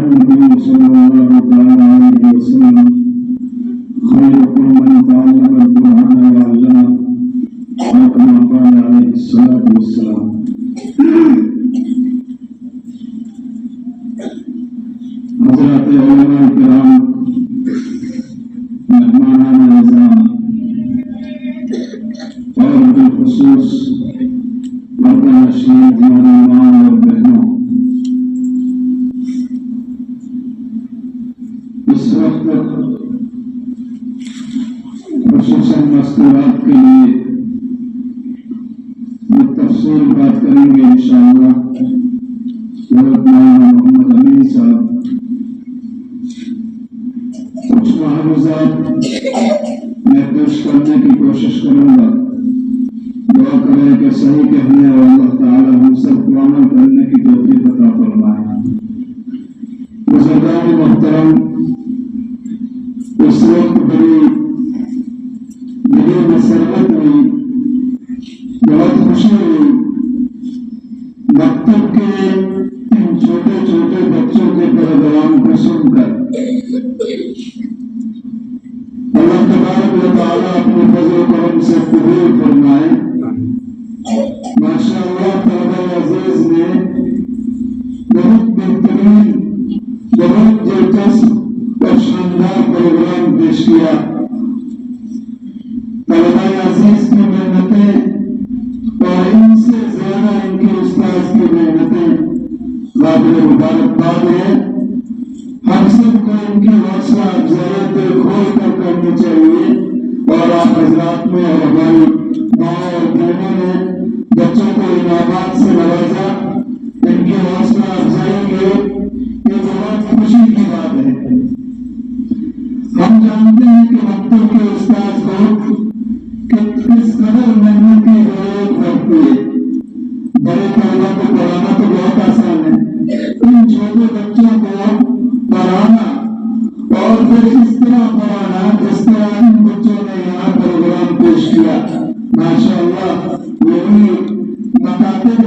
النبي صلى الله تعالى عليه وسلم خيركم من تعلم القرآن وعلمه كما قال عليه الصلاة والسلام. حضرات علماء کرام، مہمانان نظام اور بالخصوص مردہ نشین نوجوان اور بہنوں، اس وقت خصوصاً مستورات کے لیے تفصیل بات کریں گے انشاءاللہ حضرت مولانا محمد امین صاحب. کچھ معروضات میں پیش کرنے کی کوشش کروں گا. دعا کریں کہ صحیح کہنے اور اللہ تعالی ہم سب کو عمل کرنے کی توفیق عطا فرمائے. بزرگان محترم، اس وقت بڑی مسرت ہوئی، بہت خوشی ہوئی. مکتب کے ان چھوٹے چھوٹے بچوں کے پروگرام کو سن کر اللہ تبارک و تعالیٰ اپنے فضل و کرم سے قبول فرمائے. ماشاء اللہ طلبہ عزیز نے بہت بہترین، بہت دلچسپ اور شاندار پروگرام پیش کیا. طلبہ عزیز کی محنتیں اور ان سے زیادہ ان کے استاذ کی محنتیں قابل مبارکباد ہے. ہم سب کو ان کی حوصلہ افزائی دل کھول کر کرنی چاہیے. اور آپ حضرات میں اور ہماری ماں اور بہنوں نے بچوں کو انعامات سے نوازا، ان کی حوصلہ افزائی کی، یہ بہت خوشی کی بات ہے. ہم جانتے ہیں کہ مکتب کے استاذ لوگ کس قدر محنت کی ضرورت پڑتی ہے. بڑے طلبہ کو پڑھانا تو بہت آسان ہے، ان چھوٹے بچوں کو پڑھانا اور پھر اس طرح پڑھانا جس طرح ان بچوں نے یہاں پروگرام پیش کیا. ماشاء اللہ یہی مکاتب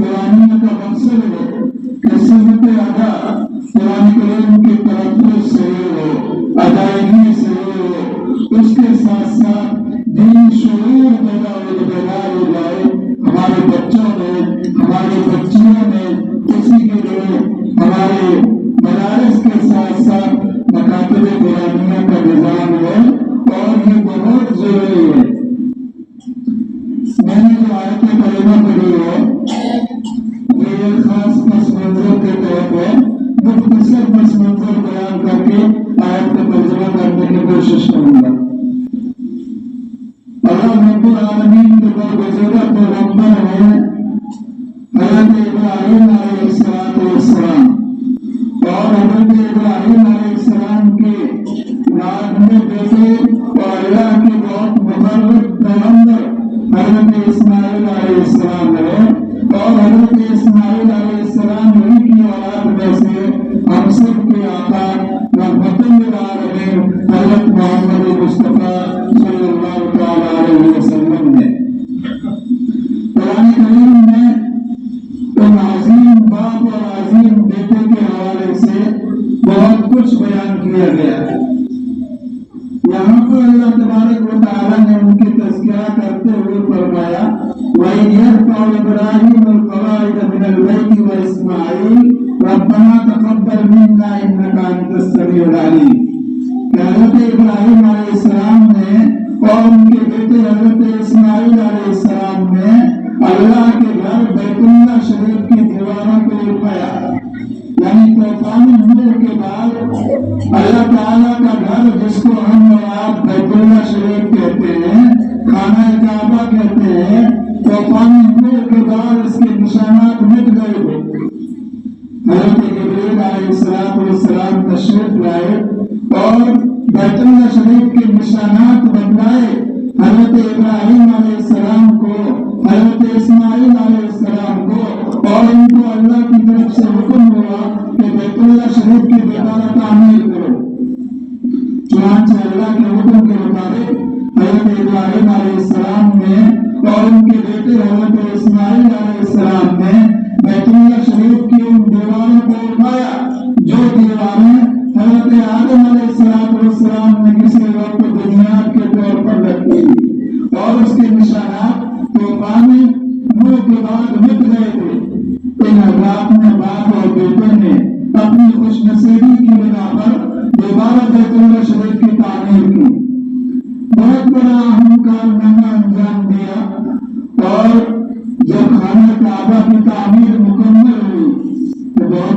قرآنیہ کا مقصد ہے کہ سمت ادا قرآن کریم کی تلفظ صحیح ہو، ادائیگی صحیح ہو، اس کے ساتھ ساتھ دین شعور بیدار ہو جائے. ہمارے بچوں نے، ہماری بچیوں نے اسی کے لیے ہمارے مدارس کے ساتھ ساتھ مکاتب قرآنیہ کا نظام ہے اور یہ بہت ضروری ہے. میں نے جو آیت کریمہ پڑھی ہے یہ ایک خاص پس منظر کے طور پر مختصر پس منظر بیان کر کے آیت کا ترجمہ کرنے کی کوشش کروں گا. اللہ رب العالمین کے برگزیدہ پیغمبر ہیں حضرت ابراہیم علیہ السلام، اور حضرت ابراہیم علیہ السلام کے نادم بیٹے اور اللہ کے بہت مقرب پیغمبر حضرت اسماعیل علیہ السلام ہے. اور حضرت اسماعیل علیہ السلام ہی کی اولاد میں سے ہم سب کے آقا رحمت للعالمین حضرت محمد مصطفیٰ صلی اللہ تعالی علیہ وسلم نے. قرآن کریم میں ان عظیم باپ اور عظیم بیٹے کے حوالے سے بہت کچھ بیان کیا گیا ہے. یہاں پر اللہ تبارک و تعالیٰ نے ان کی تذکرہ کرتے ہوئے فرمایا وَإِذْ يَرْفَعُ إِبْرَاهِيمُ الْقَوَاعِدَ مِنَ الْبَيْتِ وَإِسْمَاعِيلُ رَبَّنَا تَقَبَّلْ مِنَّا إِنَّكَ أَنْتَ السَّمِيعُ الْعَلِيمُ. حضرت ابراہیم علیہ السلام نے اور ان کے بیٹے حضرت اسماعیل علیہ السلام نے اللہ کے گھر بیت اللہ شریف کی دیواروں کو اٹھایا. یعنی طوفان نوح کے بعد اللہ تعالیٰ کا گھر جس کو ہم اور آپ بیت اللہ شریف کہتے ہیں، خانہ کعبہ کہتے ہیں، طوفان نوح کے بعد اس کے نشانات مٹ گئے تھے. حضرت جبرائیل علیہ السلام تشریف لائے اور بیت اللہ شریف کے نشانات بتلائے. حضرت ابراہیم علیہ السلام کو، حضرت اسماعیل علیہ السلام کو، اور ان کو اللہ کی طرف سے حکم ہوا کہ بیت اللہ شریف کی دوبارہ تعمیر کرو. چنانچہ اللہ کے حکم کے مطابق حضرت ابراہیم علیہ السلام نے اور ان کے بیٹے حضرت اسماعیل علیہ السلام نے بیت اللہ شریف کی ان دیواروں کو اٹھایا.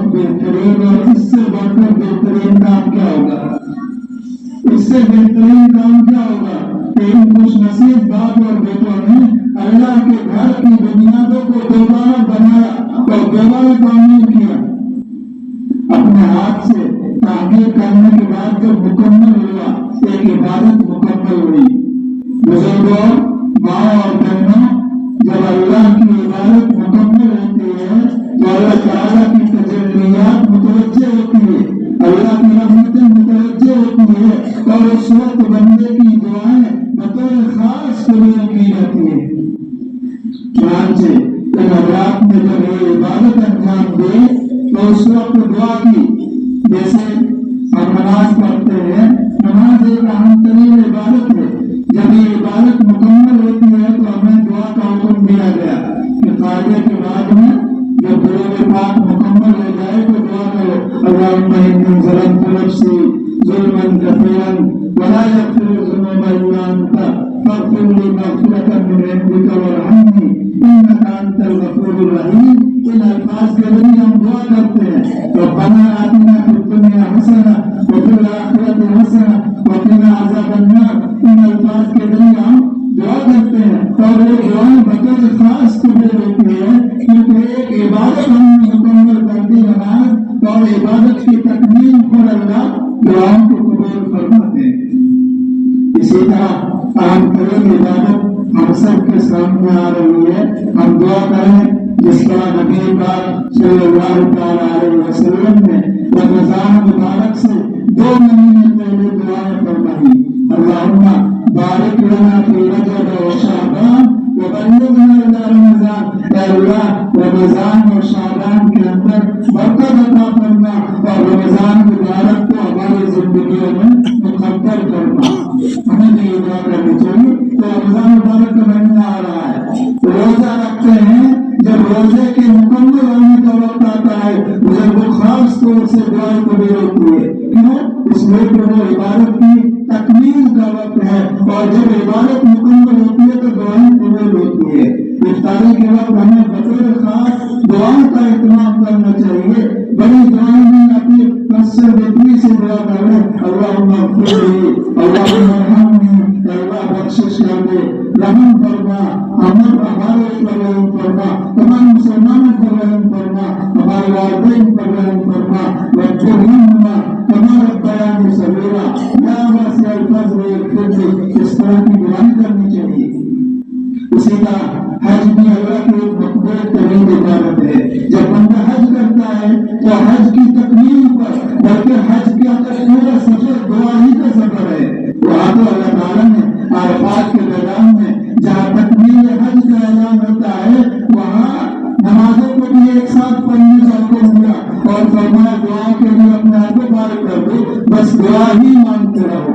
بہت بہترین اور اس سے بڑھ کر بہترین کام کیا ہوگا؟ اس سے بہترین کام کیا ہوگا کہ ان خوش نصیب باپ اور بیٹوں نے اللہ کے گھر کی بنیادوں کو دوبارہ بنایا اور دوبارہ تعمیر کیا. اپنے ہاتھ سے تعمیر کرنے کے بعد جب مکمل ہوا ایک عبادت مکمل ہوئی. بزرگوں، ماں اور بہنوں، جب اللہ کی عبادت مکمل ہوتی ہے تو اللہ تعالیٰ کی تجلیات متوجہ ہوتی ہے، اللہ کی رحمتیں متوجہ ہوتی ہے اور اس وقت بندے کی دعائیں بطور خاص قبول کی جاتی ہے. چنانچہ رات میں جب یہ عبادت انجام دے تو اس وقت دعا کی. جیسے ہم نماز پڑھتے ہیں، نماز ایک اہم ترین عبادت ہے. جب یہ عبادت مکمل ہوتی ہے تو ہمیں دعا کا حکم دیا گیا کہ قاعدے کے بعد میں جب درود پاک مکمل ہو جائے تو دعا کرو، اللہم انی ظلمت نفسی ظلما کثیرا ولا یغفر الذنوب الا انت فاغفر لی مغفرۃ من عندک وارحمنی انک انت الغفور الرحیم. ان الفاظ کے ذریعے ہم دعا کرتے ہیں ربنا آتنا فی الدنیا حسنہ وفی الآخرۃ حسنہ وقنا عذاب النار. ان الفاظ کے ذریعے ہم دعا کرتے ہیں اور وہ دعائیں بطور خاص قبول ہوتی ہے کیونکہ ایک عبادت ہم نے مکمل کر دی، نماز، اور عبادت کی تکمیل پر اللہ دعاؤں کو قبول فرماتے ہیں. اسی طرح اہم ترین عبادت ہم سب کے سامنے آ رہی ہے. ہم دعا کریں جس طرح نبی پاک صلی اللہ تعالی علیہ وسلم نے رمضان مبارک سے 2 مہینے پہلے دعائیں فرمائی. اللہم بارک لنا فی رجب و شعبان وبلغنا الی رمضان. اے اللہ رمضان اور شعبان کے اندر برکت عطا فرما اور رمضان مبارک کو ہماری زندگیوں میں مقدر فرما. ہمیں یہ دعا کرنی چاہیے. تو رمضان مبارک کا مہینہ آ رہا ہے، روزہ رکھتے ہیں. جب روزے کے مکمل ہونے کا وقت آتا ہے بزرگوں خاص طور سے دعائیں قبول ہوتی ہے. کیوں؟ اس لیے کہ وہ عبادت کی تکمیل کا وقت ہے اور جب عبادت مکمل ہوتی ہے تو دعائیں قبول ہوتی ہے. افطاری کے وقت ہمیں بطور خاص دعاؤں کا اہتمام کرنا چاہیے. بڑی دعائیں میں اپنی کثرت اتنی سے دعا کریں، اللہم اغفر لی، اللہم ارحمنی، اللہ بخشش کر دے، رحم فرما، ہمارے پر رحم فرما، تمام مسلمانوں پر رحم فرما، ہمارے والدین پر رحم فرما، وارحمہما کما ربیانی صغیرا یا واسع الفضل واغفر لی. اس طرح کی دعائیں کرنی چاہیے. اسی طرح حج بھی اللہ کی ایک مقبول ترین عبادت ہے. جب بندہ حج کرتا ہے تو حج کی تکمیل پر، بلکہ حج کا پورا سفر دعا ہی کا سفر ہے. وہاں تو اللہ تعالیٰ نے عرفات کے میدان میں جہاں تکمیل حج کا اعلان ہوتا ہے وہاں نمازوں کو بھی ایک ساتھ پڑھنے کا حکم دیا اور فرمایا دعا کے لیے اپنے آپ کو فارغ کر دو، بس دعا ہی مانگتے رہو.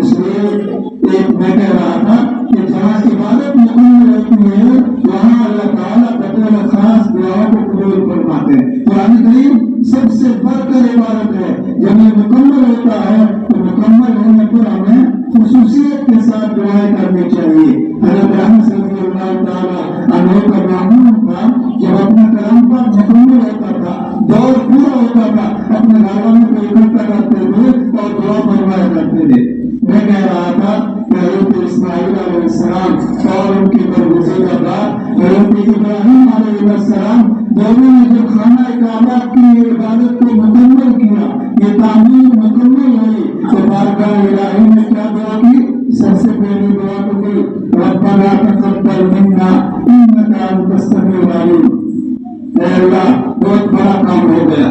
اس لیے میں کہہ رہا تھا کہ جہاں عبادت مکمل ہوتی ہے وہاں اللہ تعالیٰ بطور خاص دعاؤں کو قبول فرماتے ہیں. قرآن کریم سب سے بڑھ کر عبادت ہے. جب یہ مکمل ہوتا ہے تو مکمل ہونے پر ہمیں خصوصیت کے ساتھ دعائیں کرنی چاہیے. حضرت احمد صلی اللہ تعالیٰ عنہ کا معمول تھا جب اپنا کلام پر مکمل ہوتا تھا، دور پورا ہوتا تھا، اپنے گھر والوں کو اکٹھا کرتے تھے اور دعا فرمایا کرتے تھے. میں کہہ رہا تھا کہ حضرت اسماعیل علیہ السلام اور ان کی برگزیدہ بات حضرت ابراہیم علیہ السلام دونوں نے جب خانہ کعبہ کی عبادت کو مکمل کیا، یہ تعمیر مکمل ہوئی تو بارگاہ الہی نے کیا دعا کی؟ سب سے پہلی دعا تو کی ربنا تقبل منا انک انت السمیع العلیم. اے اللہ بہت بڑا کام ہو گیا،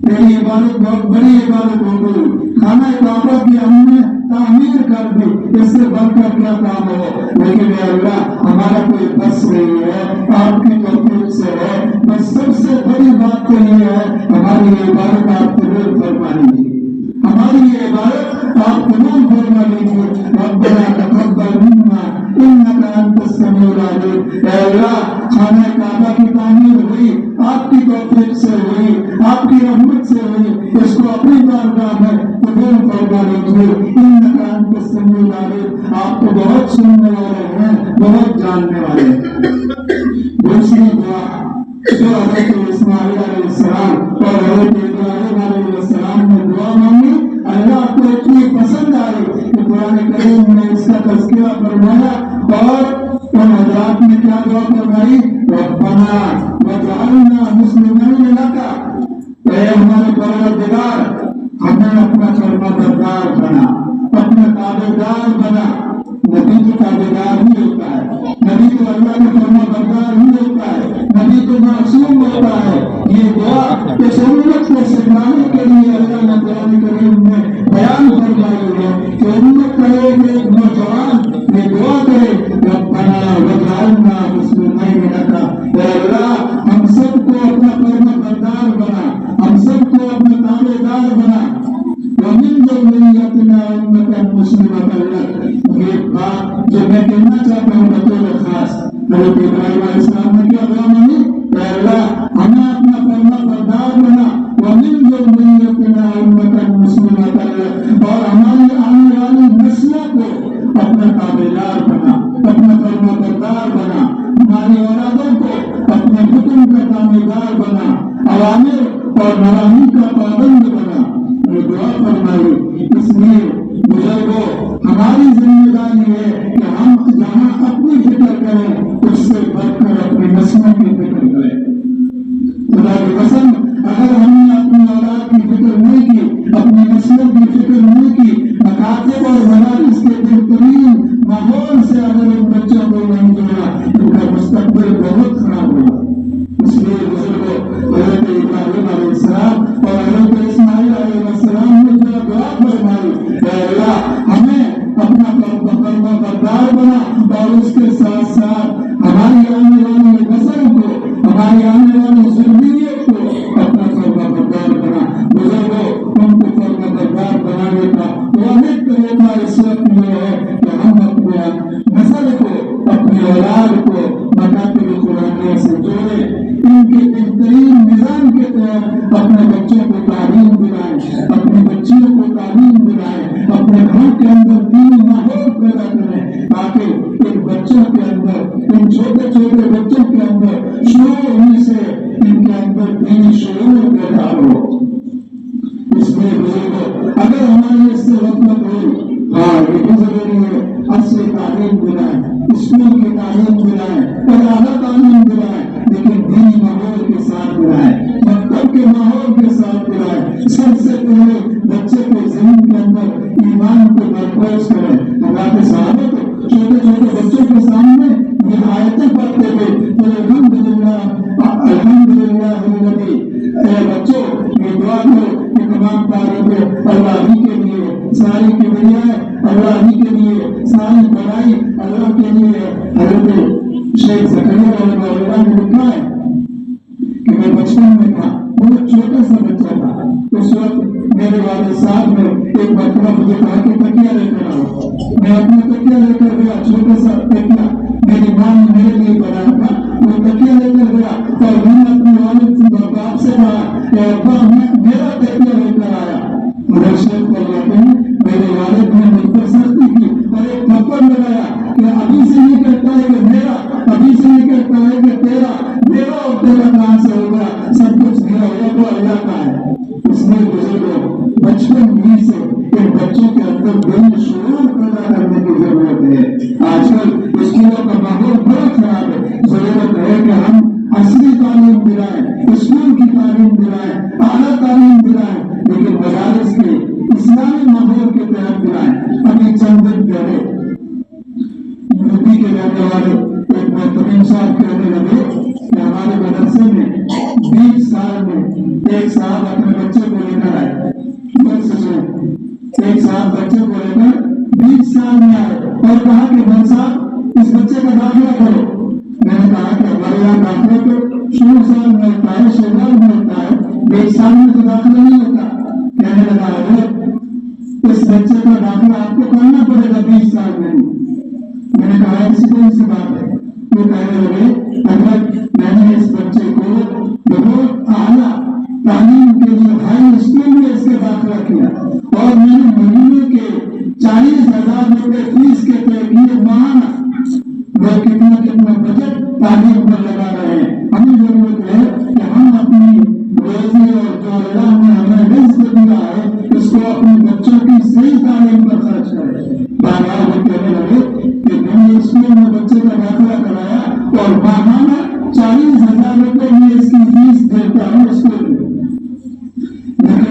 تیری عبادت بہت بڑی عبادت ہو گئی، خانہ کعبہ کی ہم نے تعمیر کر دی، اس سے بڑھ کر کیا کام ہو. لیکن اے اللہ ہمارا کوئی بس نہیں ہے، آپ کی توفیق سے ہے. بس سب سے بڑی بات تو یہ ہے ہماری عبادت آپ قبول فرما لیجیے، ہماری یہ عبادت آپ قبول فرما لیجیے. ربنا تقبل منا انک انت السمیع العلیم. اے اللہ خانہ کعبہ کی تعمیر ہوئی، آپ کی توفیق سے ہوئی، آپ کی رحمت سے ہوئی، اس کو اپنی بارگاہ میں قبول فرما لیجیے. انک انت السمیع العلیم. آپ کو بہت سننے والے ہیں، بہت جاننے والے ہیں. دوسری دعا جو حضرت اسماعیل علیہ السلام اے ہمارے پروردگار ہمیں اپنا فرما بردار بنا، اپنا تابعدار بنا۔ نبی تو تابعدار ہی ہوتا ہے، نبی تو اللہ کا فرما بردار ہی ہوتا ہے، نبی تو معصوم ہوتا ہے۔ یہ دعا اس امت کو سکھانے کے لیے اللہ نے قرآن کریم میں بیان فرمائی ہے کہ امت کرے کہ ایک نوجوان یہ دعا کرے ربنا وجعلنا مسلمین لک، اے اللہ ہم سب کو اپنا فرما بردار بنا، ہم سب کو اپنا تابعدار بنا، ومن ذریتنا امة مسلمة لک۔ یہ بات جو میں کہنا چاہتا ہوں بطور خاص، حضرت ابراہیم علیہ السلام نے کیا دعا مانگی؟ اے اللہ ہمیں اپنا فرما بردار بنا، ومن ذریتنا امة مسلمة لک، اور ہماری آنے والی نسلوں کو اپنا تابعدار بنا، اپنا فرما بردار بنا، ہماری اولادوں کو اپنے حکم کا تابعدار بنا، اوامر اور نواہی کا پابند بنا۔ یہ دعا فرمائی۔ اس لیے بزرگوں ہماری ذمہ داری ہے کہ ہم جہاں اپنی فکر کریں اس سے بڑھ کر اپنی نسلوں کی فکر کریں۔ خدا کی قسم اگر ہم نے اپنی اولاد کی فکر نہیں کی، اپنی نسلوں کی فکر نہیں کی، مکاتب اور مدارس کے بہترین ماحول سے اگر ان بچوں کو نہیں جوڑا، ان کا مستقبل بہت خراب ہوگا۔ اس لیے بزرگوں حضرت ابراہیم علیہ السلام اور حضرت اسماعیل علیہ السلام نے جو دعا فرمائی، اے اللہ ہمیں اپنا فرما بردار بنا، اور اس کے ساتھ ساتھ ہماری آنے والی نسل کو، ہماری آنے والی ذریت کو اپنا فرما بردار بنا۔ بزرگوں ان کو فرما بردار بنانے کا واحد طریقہ اس وقت یہ ہے کہ ہم اپنے نسل کو، اپنی اولاد کو مکاتب قرآنیہ سے جوڑیں، ان کے بہترین نظام کے تحت اپنے بچوں کو تعلیم دلائیں، اپنی بچیوں کو تعلیم دلائیں، اپنے گھر کے اندر دینی ماحول پیدا کریں، تاکہ ان بچوں کے اندر، ان چھوٹے چھوٹے بچوں کے اندر شروع ہونے سے ان کے اندر دینی شعور پیدا ہو۔ اس لیے بزرگوں اگر ہماری اس سے غفلت ہوئی، ہاں یہ بھی ضروری ہے اصل تعلیم دلائیں، اسکول کی تعلیم دلائیں، اعلیٰ تعلیم دلائیں، لیکن دینی ماحول کے ساتھ دلائیں، مکتب کے ماحول کے ساتھ دلائیں۔ سب سے پہلے بچے کے ذہن کے اندر ایمان کو مرکوز کریں۔ اللہ کے صحابہ کو چھوٹے چھوٹے بچوں کے سامنے یہ آیتیں پڑھتے تھے تو الحمدللہ الحمدللہ الذی، اے بچوں یہ دعا کرو کہ تمام تعریفیں اللہ ہی کے لیے، ساری کبریاء اللہ ہی کے لیے، ساری بڑائی اللہ کے لیے۔ حضرت شیخ زکریا رحمہ اللہ نے لکھا ہے کہ میں بچپن میں تھا، بہت چھوٹا سا بچہ تھا، اس وقت میرے والد صاحب نے ایک مرتبہ مجھے کہا کہ تکیہ لے کر آؤ۔ میں اپنا تکیہ لے کر گیا، چھوٹا سا تکیہ میری ماں نے میرے لیے بنایا تھا، وہ تکیہ لے کر گیا اور میں نے اپنے والد باپ سے کہا کہ ابا میں میرا تکیہ لے کر آیا۔ مگر شیخ فرماتے ہیں میرے والد نے مجھ پر سختی کی اور ایک تھپڑ لگایا کہ ابھی سے نہیں کہتا ہے کہ میرا، ابھی سے نہیں کہتا ہے کہ تیرا، میرا اور تیرا کہاں سے ہوگا، سب کچھ میرا ہوگا تو اللہ کا ہے۔ اس لیے بزرگوں بچپن ہی سے ان بچوں کے اندر دینی شعور پیدا کرنے کی ضرورت ہے۔ آج کل اسکولوں کا ماحول بڑا خراب ہے، ضرورت ہے کہ ہم اصلی تعلیم دلائیں، اسکول کی تعلیم دلائیں، اعلیٰ تعلیم دلائیں، لیکن مدارس کے اسلامی ماحول کے تحت دلائیں۔ ابھی چند دن پہلے یوپی کے رہنے والے ایک محترم صاحب کہنے لگے کہ ہمارے مدرسے میں 20 سال میں ایک صاحب اپنے بچے کو لے کر آئے، ایک صاحب بچے کو لے کر 20 سال میں آئے اور کہا کہ بھائی صاحب اس بچے کا داخلہ کرو۔ میں نے کہا کہ ہمارے یہاں داخلہ تو شروع سال میں ہوتا ہے، شروع میں ہوتا ہے، 20 سال میں تو داخلہ نہیں ہوتا۔ کہنے لگا حضرت اس بچے کا داخلہ آپ کو کرنا پڑے گا 20 سال میں۔ میں نے کہا ایسی کون سی بات ہے؟ وہ کہنے لگے حضرت میں نے اس بچے کو بہت اعلیٰ تعلیم کے لیے ہائی اسکول میں اس کا داخلہ کیا اور میں نے مہینے کے 40,000 روپے فیس کے طے کیے ماہانہ۔ لوگ کتنا کتنا بجٹ تعلیم پر لگا رہے ہیں۔ ہمیں ضرورت ہے کہ ہم اپنی روزی اور جو اللہ نے ہمیں رزق دیا ہے اس کو اپنے بچوں کی صحیح تعلیم پر خرچ کریں۔ بار وہ کہنے لگے کہ میں نے اسکول میں بچے کا داخلہ کرایا اور ماہانہ 40,000 روپے میں اس کی فیس دیتا ہوں اسکول میں۔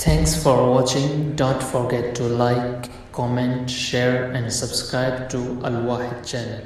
Thanks for watching. Don't forget to like, comment, share and subscribe to Al Wahid channel.